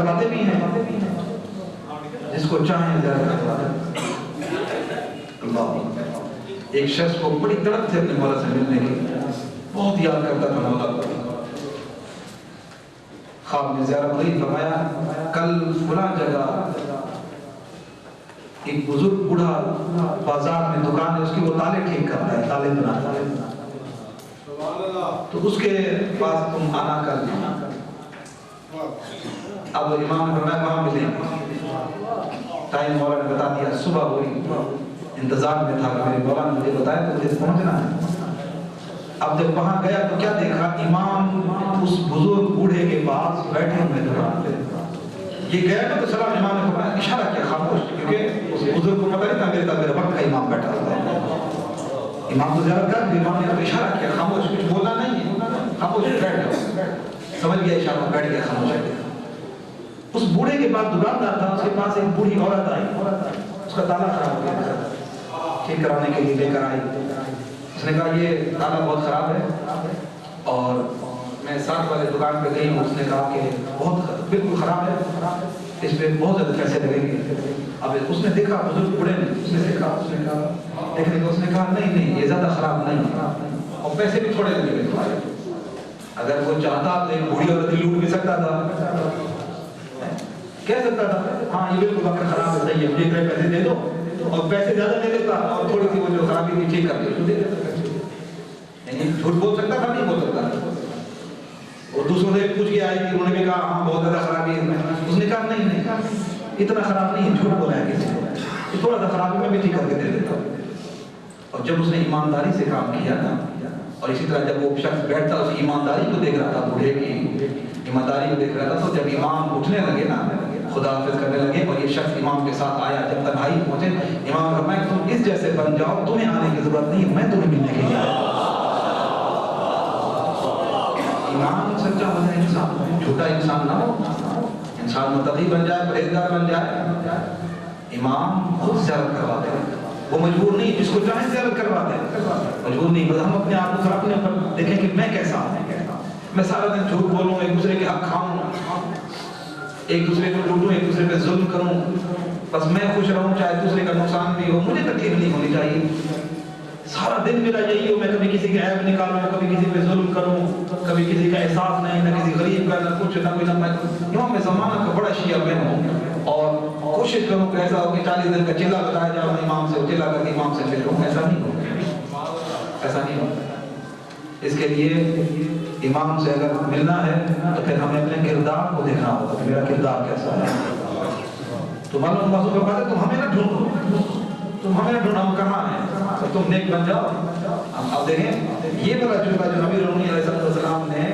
کرواتے بھی ہیں، جس کو چاہیں زیارت کرواتے ہیں۔ اللہ، ایک شخص کو بڑی تڑپ تھی اپنے مولا سے ملنے کی، بہت یاد کرتا تھا مولا کو۔ خواب میں زیارت ہوئی، فرمایا کل فلاں جگہ ایک بزرگ بوڑھا بازار میں دکان ہے اس کی، وہ تالے ٹھیک کرتا ہے، تالے بناتا ہے، تو اس کے پاس تم آنا کر دینا۔ اب امام نے فرمایا وہاں ملیں گے، ٹائم مولا نے بتا دیا، صبح ہوئی، انتظار میں تھا کہ میرے مولا نے مجھے بتایا تو مجھے پہنچنا ہے۔ اب جب وہاں گیا تو کیا دیکھا، امام اس بزرگ بوڑھے کے پاس بیٹھے ہوئے دکان پہ۔ یہ گیا نا تو سلام، امام نے فرمایا اشارہ کیا خاموش، کیونکہ اس بزرگ کو پتہ نہیں تھا میرے وقت کا امام بیٹھا ہوتا ہے۔ امام تو زیادہ کر دی، امام نے اشارہ کیا خاموش، کچھ بولنا نہیں ہے، خاموش بیٹھ جاؤ۔ سمجھ گیا اشارہ، بیٹھ گیا خاموش ہے۔ اس بوڑھے کے پاس دکاندار تھا، اس کے پاس ایک بوڑھی عورت آئی، اس کا تالا خراب ہو گیا، ٹھیک کرانے کے لیے لے کر آئی۔ اس نے کہا یہ تالا بہت خراب ہے اور میں ساتھ والے دکان پہ گئی ہوں، اس نے کہا کہ بہت بالکل خراب ہے، اس پہ بہت زیادہ پیسے لگیں گے۔ اب اس نے دیکھا بزرگ بوڑھے نے، اس نے دیکھا، اس نے کہا دیکھنے کو، اس نے کہا نہیں نہیں یہ زیادہ خراب نہیں ہے اور پیسے بھی تھوڑے لگے گے۔ اگر وہ چاہتا تو ایک بوڑھی عورت لوٹ بھی سکتا تھا، کہہ سکتا تھا ہاں یہ بالکل وقت خراب ہے، صحیح ہے، مجھے اتنے پیسے دے دو، اور پیسے زیادہ دے دیتا اور تھوڑی سی وہ جو خرابی تھی ٹھیک کر کے دے دیتا۔ یعنی جھوٹ بول سکتا تھا، نہیں بول سکتا تھا۔ اور دوسروں سے پوچھ کے آئی تھی، انہوں نے بھی کہا ہاں بہت زیادہ خرابی ہے، اس نے کہا نہیں نہیں اتنا خراب نہیں ہے، جھوٹ بولا ہے کسی کو، تھوڑا سا خرابی میں بھی ٹھیک کر کے دے دیتا ہوں۔ اور جب اس نے ایمانداری سے کام کیا نا، اور اسی طرح جب وہ شخص بیٹھتا اس کی ایمانداری کو دیکھ رہا تھا، بوڑھے کی ایمانداری کو دیکھ رہا تھا، تو جب امام اٹھنے لگے نا، خدا حافظ کرنے لگے اور یہ شخص امام کے ساتھ آیا، جب تنہائی پہنچے امام نے فرمایا تم اس جیسے بن جاؤ، تمہیں آنے کی ضرورت نہیں، میں تمہیں ملنے کے لیے آیا۔ امام سچا ہو جائے، انسان جھوٹا انسان نہ ہو، انسان متقی بن جائے، پرہیزگار بن جائے۔ امام خود زیارت کرواتے ہیں، وہ مجبور نہیں، جس کو چاہیں زیارت کرواتے ہیں، مجبور نہیں، بس ہم اپنے آپ کو اپنے اوپر دیکھیں کہ میں کیسا ہوں۔ میں سارا دن جھوٹ بولوں، ایک دوسرے کے حق کھاؤں، ایک دوسرے کو لوٹوں، ایک دوسرے پہ ظلم کروں، بس میں خوش رہوں چاہے دوسرے کا نقصان بھی ہو، مجھے تکلیف نہیں ہونی چاہیے۔ سارا دن میرا یہی ہو، میں کبھی کسی کے عیب نکالوں، کبھی کسی پہ ظلم کروں، کبھی کسی کا احساس نہیں، نہ کسی غریب کا، نہ کچھ، نہ کوئی نہ میں امام زمانہ کا بڑا شیعہ میں ہوں، اور کوشش کروں کہ ایسا ہو کہ 40 دن کا چلا بتایا جائے امام سے، چلا کر کے امام سے مل لوں، ایسا نہیں ہو، ایسا نہیں ہو۔ اس کے لیے امام سے اگر ملنا ہے تو پھر ہمیں اپنے کردار کو دیکھنا ہوگا کہ میرا کردار کیسا ہے۔ تو معلوم بازو کا بات ہے، تم ہمیں نہ ڈھونڈو، تم ہمیں ڈھونڈو، ہم کہاں ہیں، تم نیک بن جاؤ۔ اب دیکھیں یہ والا جملہ جو نبی رسول علیہ السلام نے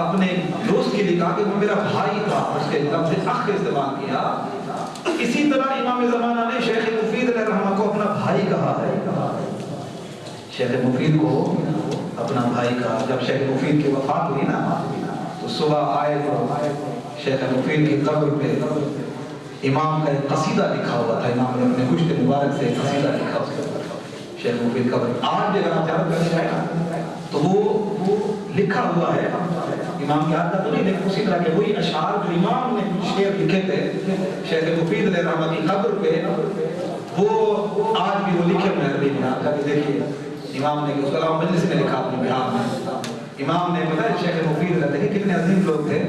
اپنے دوست کے لیے کہا کہ وہ میرا بھائی تھا، اس کے لفظ اخ کا استعمال کیا، اسی طرح امام زمانہ نے شیخ مفید علیہ الرحمہ کو اپنا بھائی کہا ہے۔ شیخ مفید کو اپنا بھائی کہا۔ جب شیخ مفید کی وفات ہوئی نا تو صبح آئے تو شیخ مفید کی قبر پہ امام کا ایک قصیدہ لکھا ہوا تھا، امام نے اپنے گشت مبارک سے ایک قصیدہ لکھا اس کے اوپر شیخ مفید قبر۔ آج اگر آپ زیارت کرنے جائیں نا تو وہ لکھا ہوا ہے، امام کی یاد تو نہیں، لیکن اسی طرح کے وہی اشعار جو امام نے کچھ شعر لکھے تھے شیخ مفید علیہ الرحمہ کی قبر پہ، وہ آج بھی وہ لکھے ہوئے عربی میں، آپ جا کے دیکھیے۔ امام نے اس کے علاوہ مجلس میں لکھا اپنے بہار میں، امام نے بتایا شیخ مفید رہتے ہیں کتنے عظیم لوگ تھے،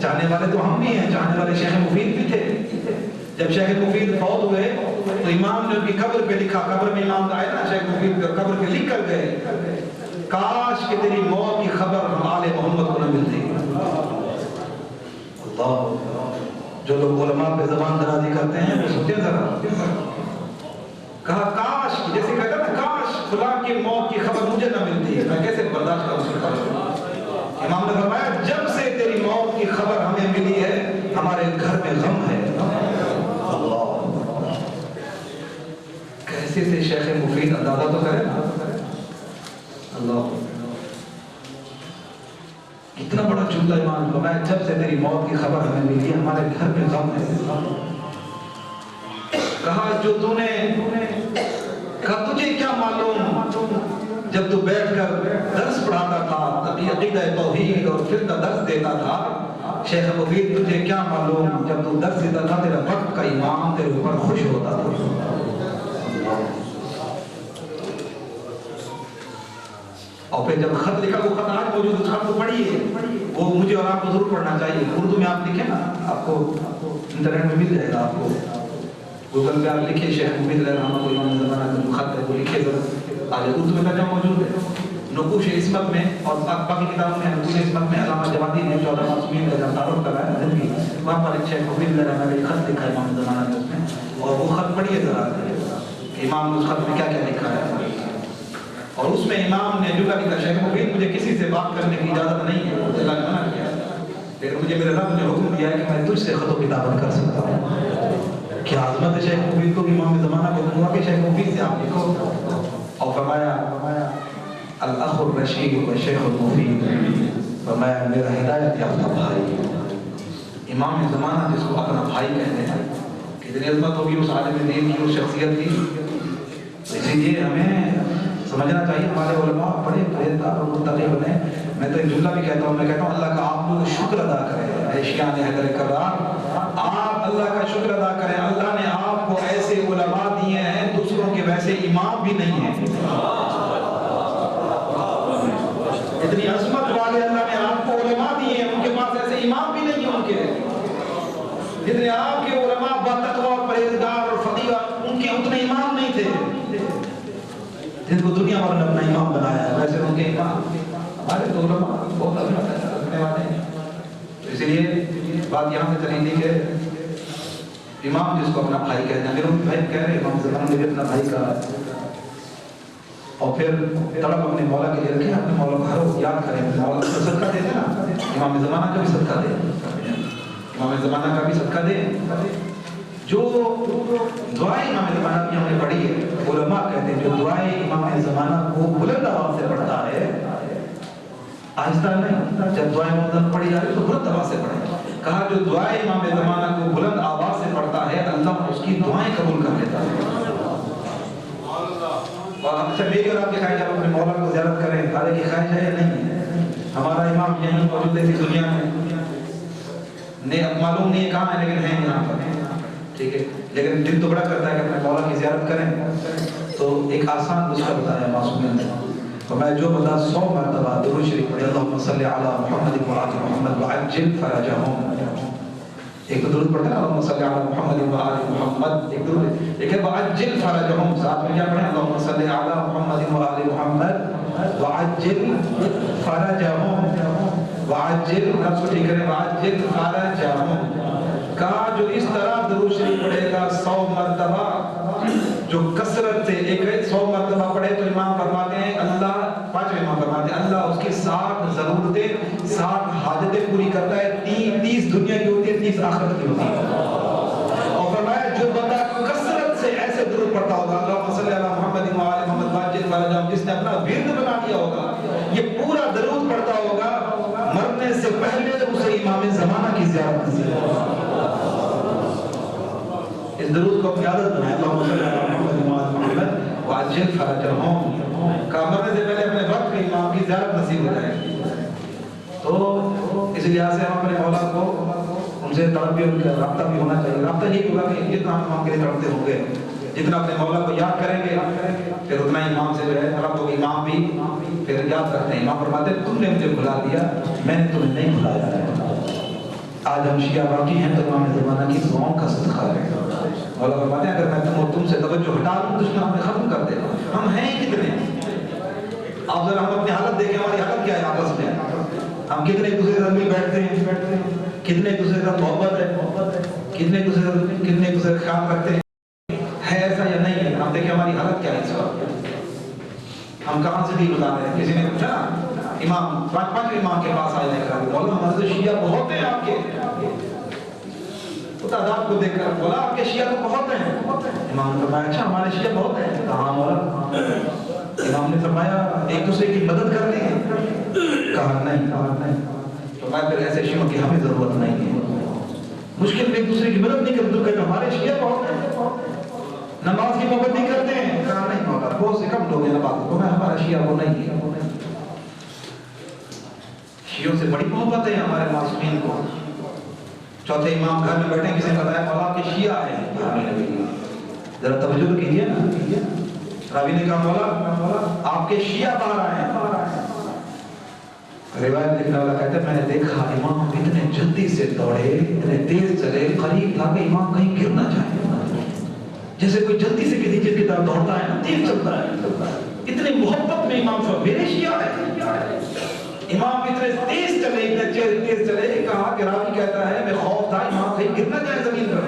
چاہنے والے تو ہم بھی ہیں، چاہنے والے شیخ مفید بھی تھے۔ جب شیخ مفید فوت ہوئے تو امام نے ان کی قبر پہ لکھا، قبر میں امام آئے نا شیخ مفید پہ، قبر پہ لکھ کر گئے کاش کہ تیری موت کی خبر ہم آل محمد کو نہ ملتی۔ اللہ، جو لوگ علماء پہ زبان درازی کرتے ہیں وہ سنتے ذرا، کہا کاش، جیسے کہتا نا کاش فلاں کی موت کی خبر مجھے نہ ملتی، میں کیسے برداشت کروں۔ امام نے فرمایا جب سے تیری موت کی خبر ہمیں ملی ہے ہمارے گھر میں غم ہے۔ اللہ، کیسے سے شیخ مفید اندازہ تو کرے نا، اللہ کتنا بڑا جملہ امام نے فرمایا جب سے تیری موت کی خبر ہمیں ملی ہے ہمارے گھر میں غم ہے۔ کہا جو تو نے کہا تجھے کیا معلوم جب تو بیٹھ کر درس پڑھاتا تھا، عقیدہ توحید اور فقہ کا درس دیتا تھا، شیخ مفید تجھے کیا معلوم جب تو درس دیتا تھا تیرا وقت کا امام تیرے اوپر خوش ہوتا تھا. اور پھر جب خط لکھا وہ خط آج موجود اس خط کو پڑھیے, وہ مجھے اور آپ کو ضرور پڑھنا چاہیے. اردو میں آپ لکھیں نا, آپ کو انٹرنیٹ میں مل جائے گا, آپ کو گوگل پہ آپ لکھیں شیخ مفید علیہ الرحمہ کو امام زمانہ کا جو خط ہے وہ لکھے ضرور آج اردو میں ترجمہ موجود ہے. نقوش عصمت میں اور باقی کتابوں میں نقوش عصمت میں علامہ جوادی نے 14 معصومین کا جب تعارف کرایا زندگی, وہاں پر ایک شیخ مفید علیہ الرحمہ نے خط لکھا ہے امام زمانہ نے اس میں, اور وہ خط پڑھیے ذرا کہ امام نے اس خط میں کیا کیا لکھا ہے. اور اس میں امام نے جملہ لکھا, شیخ مفید مجھے کسی سے بات کرنے کی اجازت نہیں ہے, اللہ نے منع کیا, لیکن مجھے میرے رب نے حکم دیا ہے کہ میں تجھ سے خط و کتابت کر سکتا ہوں. کیا عظمت ہے شیخ مفید کو, امام زمانہ کو حکم ہوا کہ شیخ مفید سے آپ لکھو, اور فرمایا الاخ الرشید و شیخ المفید, فرمایا میرا ہدایت یافتہ بھائی. امام زمانہ جس کو اپنا بھائی کہتے ہیں, کتنی عظمت ہوگی اس عالم دین کی, اس شخصیت کی. اسی لیے ہمیں سمجھنا چاہیے ہمارے علماء بڑے پرہیزگار اور متقی بنے. میں تو ایک جملہ بھی کہتا ہوں, میں کہتا ہوں اللہ کا آپ لوگ شکر ادا کریں. اے شیعان حیدر کرار, آپ اللہ کا شکر ادا کریں, اللہ نے آپ کو ایسے علماء دیے ہیں دوسروں کے ویسے امام بھی نہیں ہیں. اتنی عظمت والے اللہ نے آپ کو علماء دیے ہیں, ان کے پاس ایسے امام بھی نہیں ہیں ان کے. جتنے آپ کے علماء باتقوا اور پرہیزگار اور فقیہ, ان کے اتنے امام نہیں تھے. جن کو دنیا والوں نے اپنا امام بنایا ہے ویسے ان کے امام ہمارے تو علماء بہت عظمت رکھنے والے ہیں. اسی لیے بات یہاں سے چلی تھی کہ امام جس کو اپنا بھائی کہتے ہیں, میرے بھائی کہہ رہے امام زمانہ نے بھی اپنا بھائی کہا, اور پھر طلب اپنے مولا کے لیے رکھیں, اپنے مولا کو ہر وقت یاد کریں. مولا کو صدقہ دے نا, امام زمانہ کا بھی صدقہ دے, امام زمانہ کا بھی صدقہ دے. جو دعائیں امام زمانہ کی ہم نے پڑھی ہے, علماء کہتے ہیں جو دعائیں امام زمانہ کو بلند آواز سے پڑھتا ہے, آہستہ نہیں, جب دعائیں مدن پڑھی جا رہی تو بلند آواز سے پڑھیں. کہا جو دعائیں امام زمانہ کو بلند آواز سے پڑھتا ہے اللہ اس کی دعائیں قبول کر لیتا ہے. اور ہم سے میری اور آپ کی خواہش ہے اپنے مولا کو زیارت کریں, خالے کی خواہش ہے یا نہیں؟ ہمارا امام یہیں موجود ہے دنیا میں, اب معلوم نہیں ہے کہاں ہے لیکن ہے یہاں پر, ٹھیک ہے. لیکن دل تو بڑا کرتا ہے کہ اپنے مولا کی زیارت کریں. تو ایک آسان نسخہ بتایا معصومیت نے, تو میں جو بتا 100 مرتبہ درود شریف پڑھے, اللہم صلی علی محمد و آل محمد وعجل فرجہم. ایک تو درود پڑھتے ہیں اللہم صلی علی محمد و آل محمد, ایک درود, ایک ہے وعجل فرجہم, ساتھ میں کیا پڑھیں اللہم صلی علی محمد و آل محمد وعجل فرجہم. وعجل نفس کو ٹھیک کریں, وعجل فرجہم. کہا جو اس طرح درود شریف پڑھے گا 100 مرتبہ, جو کثرت سے ایک 100 مرتبہ پڑھے تو امام فرماتے ہیں اللہ, 5 امام فرماتے ہیں اللہ اس کی 60 ضرورتیں 60 حاجتیں پوری کرتا ہے. 30 دنیا کی ہوتی ہے, 30 آخرت کی ہوتی ہے. اور فرمایا جو بندہ کثرت سے ایسے درود پڑھتا ہوگا اللہم صلی علی محمد و آل محمد وعجل فرجہم, جس نے اپنا ورد بنا لیا ہوگا, یہ پورا درود پڑھتا ہوگا, مرنے سے پہلے اسے امام زمانہ کی زیارت نصیب ہوگا. اس درود کو اپنی عادت بنائیں, اللہم صلی علی محمد و آل محمد وعجل فرجہم. کہ مرنے سے پہلے اپنے وقت میں امام کی زیارت نصیب ہو جائے. تو اس لحاظ سے ہم اپنے مولا کو ان سے طلب بھی, ان کا رابطہ بھی ہونا چاہیے. رابطہ یہ ہوگا کہ جتنا ہم امام کے لیے تڑپتے ہوں گے, جتنا اپنے مولا کو یاد کریں گے, پھر اتنا امام سے جو ہے طلب ہوگی. امام بھی پھر یاد کرتے ہیں, امام فرماتے ہیں تم نے مجھے بھلا دیا, میں نے تمہیں نہیں بھلایا ہے. آج ہم شیعہ باقی ہیں تو امام زمانہ کی دعاؤں کا صدقہ ہے. مولا فرماتے ہیں اگر میں تم سے توجہ ہٹا دوں تو اس میں ہمیں ختم کر دے. ہم ہیں کتنے, آپ ذرا ہم اپنی حالت دیکھیں, ہماری حالت کیا ہے آپس میں. ہم کتنے ایک دوسرے سے مل بیٹھتے ہیں, کتنے ایک دوسرے کا محبت ہے, کتنے ایک دوسرے کا خیال رکھتے ہیں, ہے ایسا یا نہیں ہے. ہم دیکھیں ہماری حالت کیا ہے اس وقت, ہم کہاں سے دل بتا رہے ہیں. کسی نے پوچھا نا امام, 5 امام کے پاس آئے کر مولا ہمارے شیعہ بہت ہیں آپ کے, تعداد کو دیکھ کر بولا آپ کے شیعہ تو بہت ہیں. امام نے فرمایا اچھا ہمارے شیعہ بہت ہیں. کہاں مولا؟ امام نے فرمایا ایک دوسرے کی مدد کرتے ہیں. کہا نہیں. فرمایا پھر ایسے شیعوں کی ہمیں ضرورت نہیں ہے. مشکل میں ایک دوسرے کی مدد نہیں کرتے, تو کہتے ہمارے شیعہ بہت ہیں. نماز کی محبت نہیں کرتے ہیں. کہا نہیں مولا بہت سے کم لوگ ہیں نماز کو, میں ہمارا شیعہ وہ نہیں ہے. شیعوں سے بڑی محبت ہے ہمارے معصومین کو. چوتھے امام گھر میں بیٹھے کسی نے بتایا مولا کے شیعہ ہیں، ذرا توجہ کیجیے نا، راوی نے کہا مولا آپ کے شیعہ باہر آئے ہیں۔ روایت لکھنے والا کہتا ہے میں نے دیکھا امام اتنے جلدی سے دوڑے، اتنے تیز چلے، قریب تھا کہ امام کہیں گر نہ جائے، جیسے کوئی جلدی سے کسی چیز کی طرف دوڑتا ہے نا، تیز چلتا ہے، اتنی محبت میں امام صاحب میرے شیعہ ہے۔ امام اتنے تیز چلے، اتنے تیز چلے، کہا کہ راوی کہتا ہے میں خوف تھا امام کہیں گر نہ جائے زمین پر۔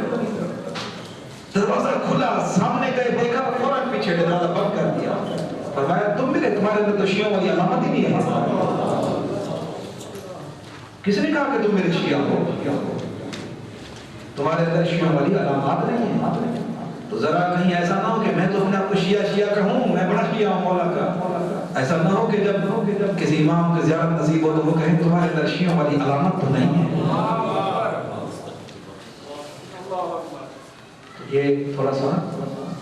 دروازہ کھلا، سامنے گئے، دیکھا، فوراً پیچھے دروازہ بند کر دیا، فرمایا تمہارے اندر تو شیعوں والی علامت ہی نہیں ہے۔ کس نے کہا کہ تم میرے شیعہ ہو؟ تمہارے اندر شیعوں والی علامات نہیں ہیں۔ تو ذرا کہیں ایسا نہ ہو کہ میں تو اپنے آپ کو شیعہ کہوں، میں بڑا شیعہ ہوں مولا کا، ایسا نہ ہو کہ جب کسی امام کی زیارت نصیب ہو تو وہ کہیں تمہارے اندر شیعوں والی علامت تو نہیں ہے۔ یہ تھوڑا سا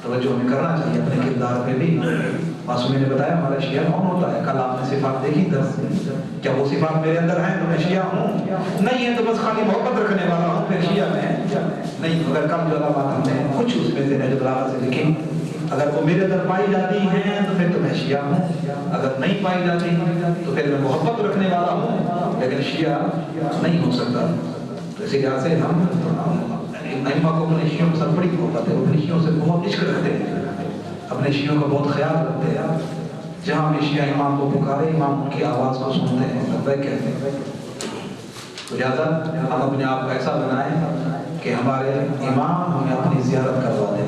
توجہ ہمیں کرنا چاہیے اپنے کردار پہ بھی۔ معصومی نے بتایا ہمارا شیعہ کون ہوتا ہے، کل آپ نے صفات دیکھی درس میں، کیا وہ صفات میرے اندر ہیں تو میں شیعہ ہوں؟ نہیں ہے تو بس خالی محبت رکھنے والا ہوں، پھر شیعہ میں نہیں۔ اگر کل جو علامات ہم نے کچھ اس میں سے نہج البلاغہ سے لکھی، اگر وہ میرے اندر پائی جاتی ہیں تو پھر تو میں شیعہ ہوں، اگر نہیں پائی جاتی تو پھر میں محبت رکھنے والا ہوں لیکن شیعہ نہیں ہو سکتا۔ تو اسی لحاظ سے ہم ائمہ کو اپنے شیعوں کے ساتھ بڑی محبت ہے، اپنے شیعوں سے بہت عشق رکھتے ہیں، اپنے شیعوں کا بہت خیال رکھتے ہیں۔ جہاں بھی شیعہ امام کو پکارے، امام ان کی آواز کو سنتے ہیں، لبیک کہتے ہیں۔ تو لہٰذا ہم اپنے آپ کو ایسا بنائیں کہ ہمارے امام ہمیں اپنی زیارت کروا دیں،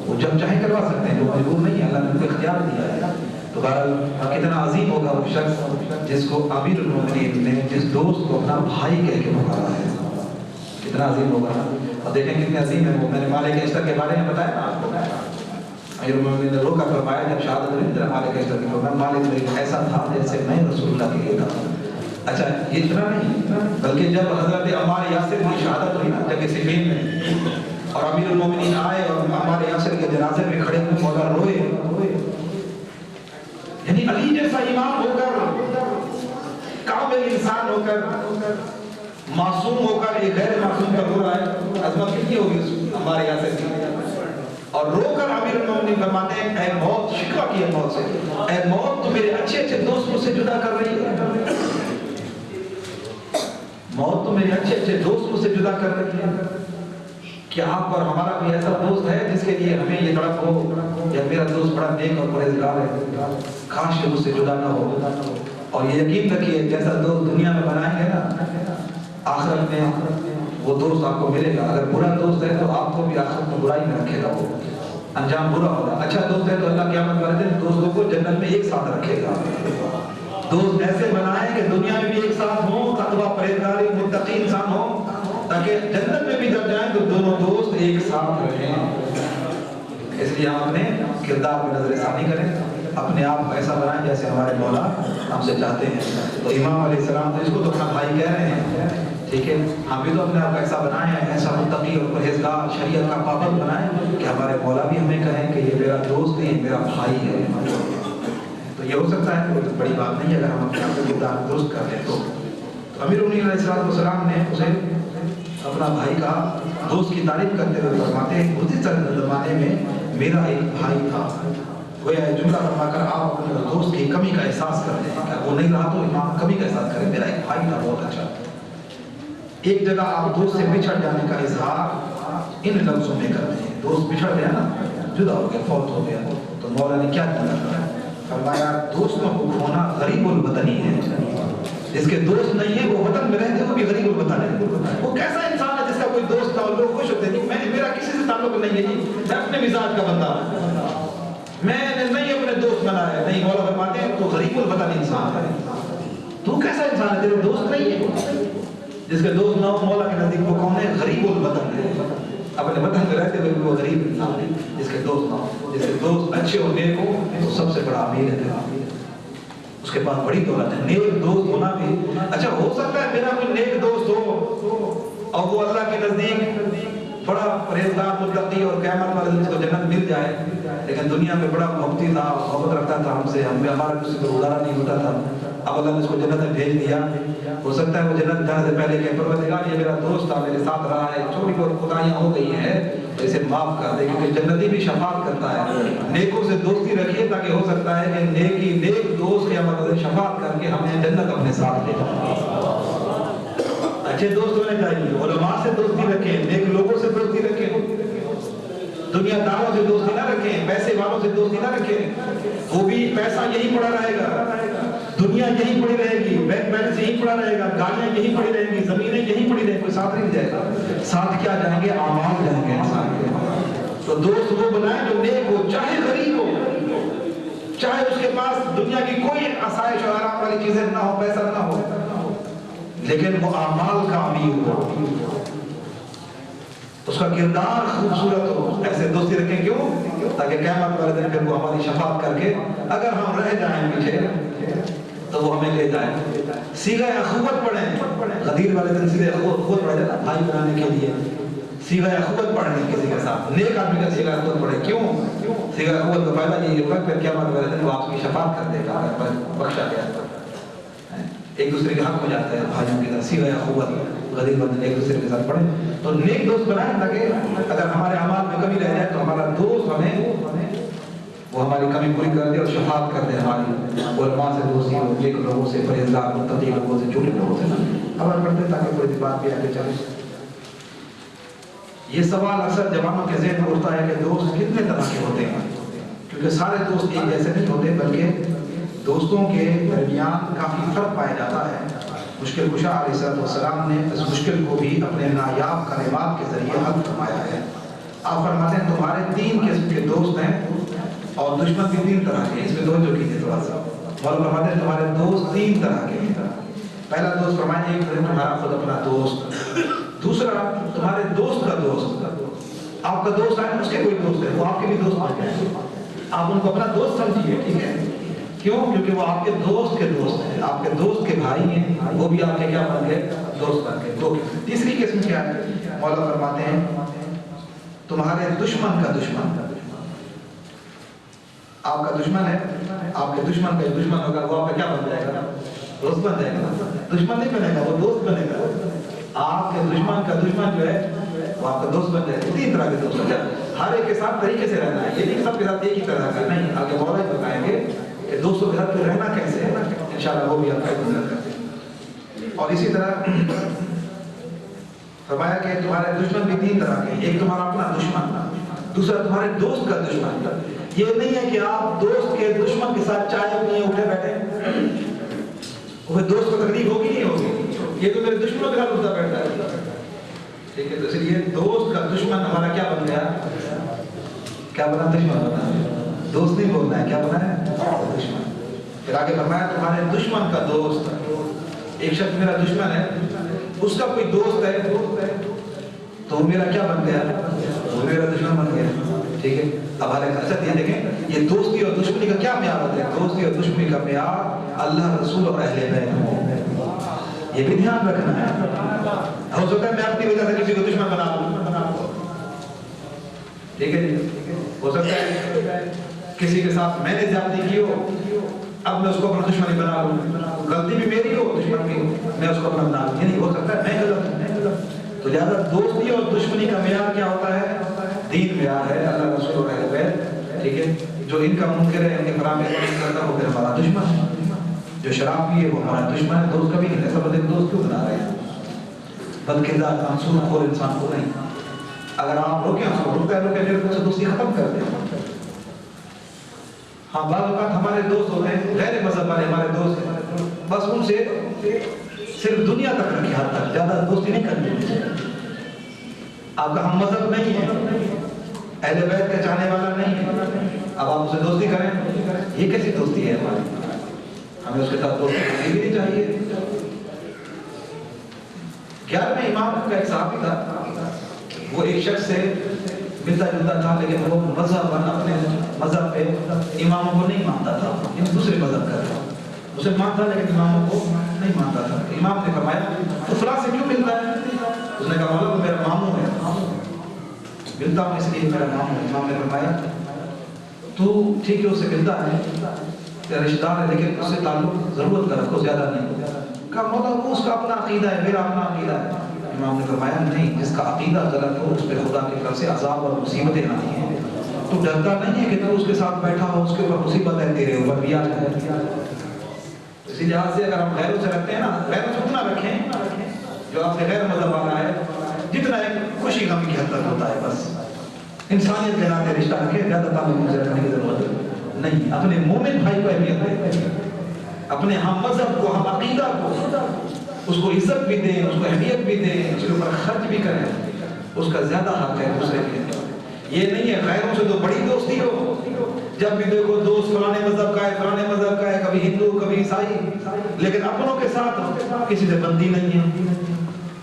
وہ جب چاہے کروا سکتے ہیں، وہ مجبور نہیں ہے، اللہ نے ان کو اختیار دیا ہے۔ تو بہرحال کتنا عظیم ہوگا وہ شخص جس کو امیر المومنین نے، جس دوست کو اپنا بھائی کہہ کے پکارا ہے، کتنا عظیم ہوگا۔ اور دیکھیں کتنے عظیم ہے وہ، میں نے مالک اشتر کے بارے میں بتایا نا آپ کو، امیر المومنین نے رو کر فرمایا جب شہادت ہوئی تھی مالک اشتر کی، فرمایا مالک میرے ایسا تھا جیسے میں رسول اللہ کے لیے تھا۔ اچھا یہ اتنا نہیں، بلکہ جب حضرت عمار یاسر کی شہادت ہوئی نا جنگ صفین میں، اور امیر المومنین آئے اور عمار یاسر کے جنازے میں کھڑے ہوئے مولا روئے، یعنی علی جیسا امام ہو کر، کامل انسان ہو کر، معصوم ہو کر ایک غیر معصوم کا رو رہا ہے، عظمت کتنی ہوگی اس عمار یاسر کی۔ اور رو کر امیر المومنین فرماتے ہیں اے موت، شکوہ کی ہے موت سے، اے موت تو میرے اچھے اچھے دوست مجھ سے جدا کر رہی ہے، موت تو میرے اچھے اچھے دوست مجھ سے جدا کر رہی ہے۔ کیا آپ اور ہمارا بھی ایسا دوست ہے جس کے لیے ہمیں یہ تڑپ ہو یا میرا دوست بڑا نیک اور پرہیزگار ہے، کاش کہ مجھ سے جدا نہ ہو۔ اور یہ یقین رکھیے جیسا دوست دنیا میں بنائیں گے نا، آخرت میں وہ دوست آپ کو ملے گا۔ اگر برا دوست ہے تو آپ کو بھی آخرت میں برائی میں رکھے گا، وہ انجام برا ہوگا۔ اچھا دوست ہے تو اللہ قیامت والے دن دوستوں کو جنت میں ایک ساتھ رکھے گا۔ دوست ایسے بنائیں کہ دنیا میں بھی ایک ساتھ ہوں، تقوی پرہیزگاری متقی انسان ہوں، تاکہ جنت میں بھی جب جائیں تو دونوں دوست ایک ساتھ رہیں۔ اس لیے ہم اپنے کردار پر نظر ثانی کریں، اپنے آپ کو ایسا بنائیں جیسے ہمارے مولا ہم سے چاہتے ہیں۔ تو امام علیہ السلام تو اس کو تو اپنا بھائی کہہ رہے ہیں، ٹھیک ہے، ہم بھی تو اپنے آپ کو ایسا بنائیں، ایسا متقی اور پرہیزگار شریعت کا پابند بنائیں کہ ہمارے مولا بھی ہمیں کہیں کہ یہ میرا دوست نہیں، میرا بھائی ہے۔ تو یہ ہو سکتا ہے، کوئی بڑی بات نہیں اگر ہم اپنے آپ کو کردار درست کر لیں تو۔ امیر المومنین علیہ السلام نے اسے اپنا بھائی کا دوست کی تعریف کرتے ہوئے فرماتے ہیں اسی زمانے میں میرا ایک بھائی تھا، گویا یہ جملہ فرما کر آپ اپنے دوست کی کمی کا احساس کرتے ہیں کہ وہ نہیں رہا تو امام کمی کا احساس کریں، میرا ایک بھائی تھا بہت اچھا۔ ایک جگہ آپ دوست سے بچھڑ جانے کا اظہار ان لفظوں میں کرتے ہیں، دوست بچھڑ گیا نا، جدا ہو گیا، فوت ہو گیا، تو مولا نے کیا کیا؟ فرمایا دوستوں کو کھونا غریب الوطنی ہے، جس کے دوست نہیں ہے وہ وطن میں رہتے وہ بھی غریب الوطن ہے۔ وہ کیسا انسان ہے جس کا کوئی دوست نہ ہو، لوگ خوش ہوتے ہیں میرا کسی سے تعلق نہیں ہے جی، میں اپنے مزاج کا بندہ ہوں، میں نے نہیں اپنے دوست بنایا، نہیں۔ مولا فرماتے ہیں تو غریب الوطن انسان ہے، تو کیسا انسان ہے تیرے دوست نہیں ہے؟ جس کے دوست نہ ہو مولا کے نزدیک وہ کون ہے؟ غریب الوطن ہے، اپنے وطن میں رہتے ہوئے وہ غریب انسان ہے جس کے دوست نہ ہو۔ جس کے دوست اچھے اور نیک ہو تو سب سے بڑا امیر ہے، اس کے پاس بڑی دولت ہے۔ نیک دوست ہونا بھی اچھا، ہو سکتا ہے میرا کوئی نیک دوست ہو اور وہ اللہ کے نزدیک بڑا پرہیزگار متقی اور قیامت والے دن اس کو جنت مل جائے، لیکن دنیا میں بڑا محبتی تھا، محبت رکھتا تھا ہم سے، ہمارا کسی کو گزارا نہیں ہوتا تھا، اب اللہ نے اس کو جنت میں بھیج دیا، ہو سکتا ہے وہ جنت جانے سے پہلے کہ پروردگار یہ میرا دوست تھا، میرے ساتھ رہا ہے، چھوٹی بہت خدائیاں ہو گئی ہیں تو اسے معاف کر دے، کیونکہ جنتی بھی شفاعت کرتا ہے۔ نیکوں سے دوستی رکھیے تاکہ ہو سکتا ہے کہ نیک دوست قیامت میں شفاعت کر کے ہمیں جنت اپنے ساتھ لے جائے۔ اچھے دوست ہونے چاہیے، علماء سے دوستی رکھیں، نیک لوگوں سے دوستی رکھیں، دنیا داروں سے دوستی نہ رکھیں، پیسے والوں سے دوستی نہ رکھیں۔ وہ بھی پیسہ یہی پڑا رہے گا، دنیا یہی پڑی رہے گی، بینک بیلنس یہی پڑا رہے گا، گاڑیاں یہی پڑی رہیں گی، زمینیں یہی پڑی رہیں گی، کوئی ساتھ نہیں جائے گا۔ ساتھ کیا جائیں گے؟ اعمال جائیں گے انسان کے۔ تو دوست وہ بنائیں جو نیک ہو، چاہے غریب ہو، چاہے اس کے پاس دنیا کی کوئی آسائش اور آرام والی چیزیں نہ ہو، پیسہ نہ ہو، لیکن وہ اعمال کا امیر ہو، اس کا کردار خوبصورت ہو۔ ایسے دوستی رکھیں، کیوں؟ تاکہ قیامت والے دن پھر وہ ہماری شفاعت کر کے اگر ہم رہ جائیں پیچھے تو وہ ہمیں لے جائے۔ صیغہ اخوت پڑھیں، غدیر والے دن صیغہ اخوت پڑھا جاتا بھائی بنانے کے لیے، صیغہ اخوت پڑھیں کسی کے ساتھ، نیک آدمی کا صیغہ اخوت پڑھیں۔ کیوں؟ صیغہ اخوت کا فائدہ یہ ہوگا پھر قیامت والے دن وہ آپ کی شفاعت کر دے گا، بخشا گیا تو ایک دوسرے کے حق ہو جاتا ہے بھائیوں کی طرح۔ صیغہ اخوت غریب بندے ایک دوسرے کے ساتھ پڑھیں، تو نیک دوست بنائیں تاکہ اگر ہمارے اعمال میں کمی رہ جائے تو ہمارا دوست وہ ہماری کمی پوری کر دے اور شفاعت کر دے ہماری۔ علماء سے دوستی ہو، نیک لوگوں سے، پرہیزگار متقی لوگوں سے، جھوٹے لوگوں سے نہ خبر پڑتے تاکہ کوئی بات بھی آگے چلے۔ یہ سوال اکثر جوانوں کے ذہن میں اٹھتا ہے کہ دوست کتنے طرح کے ہوتے ہیں، کیونکہ سارے دوست ایک جیسے نہیں ہوتے، بلکہ دوستوں کے درمیان کافی فرق پایا جاتا ہے۔ مشکل کشا علیہ السلام نے اس مشکل کو بھی اپنے نایاب کلمات کے ذریعے حل فرمایا ہے۔ آپ فرماتے ہیں تمہارے 3 قسم کے دوست ہیں اور دشمن بھی 3 طرح کے۔ اس میں توجہ کیجیے تھوڑا سا۔ مولانا فرماتے ہیں تمہارے دوست 3 طرح کے ہیں۔ پہلا دوست فرمائیں ایک تمہارا خود اپنا دوست، دوسرا تمہارے دوست کا دوست، آپ کا دوست ہے اس کے کوئی دوست ہے، وہ آپ کے بھی دوست بن گئے، آپ ان کو اپنا دوست سمجھیے، ٹھیک ہے؟ کیوں؟ کیونکہ وہ آپ کے دوست کے دوست ہیں، آپ کے دوست کے بھائی ہیں، وہ بھی آپ کے کیا بن گئے؟ دوست بن گئے۔ تو تیسری قسم کیا ہے؟ مولانا فرماتے ہیں تمہارے دشمن کا دشمن، آپ کا دشمن ہے، آپ کے دشمن کا دشمن ہوگا، وہ آپ کا کیا بن جائے گا؟ دوست بن جائے گا۔ دشمن نہیں بنے گا، وہ دوست بنے گا۔ آپ کے دشمن کا دشمن جو ہے وہ آپ کا دوست بن جائے گا۔ 3 طرح کے دوست ہیں، ہر ایک کے ساتھ طریقے سے رہنا ہے، یہ نہیں سب کے ساتھ ایک ہی طرح کا نہیں۔ آگے مولا بتائیں گے کہ دوستوں کے ساتھ رہنا کیسے ہے، انشاءاللہ وہ بھی آپ کا گزر کرتے ہیں۔ اور اسی طرح فرمایا کہ تمہارے دشمن بھی 3 طرح کے، ایک تمہارا اپنا دشمن، دوسرا تمہارے دوست کا دشمن۔ یہ نہیں ہے کہ آپ دوست کے دشمن کے ساتھ چائے پیے اٹھے بیٹھے، وہ دوست کو تکلیف ہوگی نہیں ہوگی، یہ تو میرے دشمنوں کے ساتھ اٹھتا بیٹھتا ہے، ٹھیک ہے؟ تو اس لیے دوست کا دشمن ہمارا کیا بن گیا؟ کیا بنا؟ دشمن بنا۔ دوست نہیں بولنا ہے، کیا بنا ہے؟ دشمن۔ پھر آگے فرمایا تمہارے دشمن کا دوست، ایک شخص میرا دشمن ہے، اس کا کوئی دوست ہے تو وہ میرا کیا بن گیا؟ وہ میرا دشمن بن گیا، ٹھیک ہے؟ اب ہر ایک اچھا یہ دیکھیں یہ دوستی اور دشمنی کا کیا معیار ہوتا ہے؟ دوستی اور دشمنی کا معیار اللہ رسول اور اہل بیت، یہ بھی دھیان رکھنا ہے۔ ہو سکتا ہے میں اپنی وجہ سے کسی کو دشمن بنا دوں، ٹھیک ہے جی؟ ہو سکتا ہے کسی کے ساتھ میں نے زیادتی کی ہو، اب میں اس کو اپنا دشمن بنا لوں، غلطی بھی میری ہو، دشمن بھی میں اس کو اپنا بنا لوں، یہ نہیں ہو سکتا ہے میں غلط ہوں۔ تو لہٰذا دوستی اور دشمنی کا معیار کیا ہوتا ہے؟ دین معیار ہے، اللہ رسول اور اہل بیت، ٹھیک ہے؟ جو ان کا منکر ہے، ان کے خلاف کرتا ہے وہ پھر ہمارا دشمن ہے، جو شراب پیے وہ ہمارا دشمن ہے۔ دوست کبھی نہیں ہے، سب دوست کیوں بنا رہے ہیں؟ بلکردار منصور خور انسان کو نہیں۔ اگر آپ روکیں اس کو، روکتا ہے روکیں میرے کو سے دوستی ختم کر دیں۔ ہاں بعض اوقات ہمارے دوست ہوتے ہیں غیر مذہب والے ہمارے دوست ہیں، بس ان سے صرف دنیا تک رکھی حد تک، زیادہ دوستی نہیں کرنی۔ آپ کا ہم مذہب نہیں ہے، اہل بیت کا چاہنے والا نہیں ہے، اب آپ اسے دوستی کریں، یہ کیسی دوستی ہے ہماری؟ ہمیں اس کے ساتھ دوستی کرنی بھی نہیں چاہیے۔ 11ویں امام کا ایک صحابی تھا، وہ ایک شخص سے ملتا جلتا تھا، لیکن وہ مذہب اپنے مذہب پہ اماموں کو نہیں مانتا تھا، دوسرے مذہب کا تھا، مسلمان تھا لیکن اماموں کو نہیں مانتا تھا۔ امام نے فرمایا تو فلاں سے کیوں ملتا ہے؟ اس نے کہا مولا وہ میرا ماموں ہے، ملتا ہوں اس لیے میرا ماموں ہے۔ امام نے فرمایا تو ٹھیک ہے اس سے ملتا ہے، رشتہ دار ہے، لیکن اس سے تعلق ضرورت کا رکھو، زیادہ نہیں۔ کہا مولا وہ اس کا اپنا عقیدہ ہے، میرا اپنا عقیدہ ہے۔ امام نے فرمایا نہیں، جس کا عقیدہ غلط ہو اس پہ خدا کی طرف سے عذاب اور مصیبتیں آتی ہیں۔ تو ڈرتا نہیں ہے کہ تو اس کے ساتھ بیٹھا ہو، اس کے اوپر مصیبت ہے، تیرے اوپر بھی آ جائے۔ اسی لحاظ سے اگر ہم غیروں سے رکھتے ہیں نا، غیروں سے اتنا رکھیں جو آپ سے غیر مذہب والا ہے، جتنا ایک خوشی غمی کی حد تک ہوتا ہے، بس انسانیت کے ناطے رشتہ رکھیں، زیادہ تعلق سے رکھنے کی ضرورت نہیں۔ اپنے مومن بھائی کو اہمیت دیں، اپنے ہم مذہب کو، ہم عقیدہ کو، اس کو عزت بھی دیں، اس کو اہمیت بھی دیں، اس کے اوپر خرچ بھی کریں، اس کا زیادہ حق ہے دوسرے کے۔ یہ نہیں ہے غیروں سے تو بڑی دوستی ہو، جب بھی دیکھو دوست فلانے مذہب کا ہے، فلانے مذہب کا ہے، کبھی ہندو کبھی عیسائی، لیکن اپنوں کے ساتھ کسی سے بندی نہیں ہے۔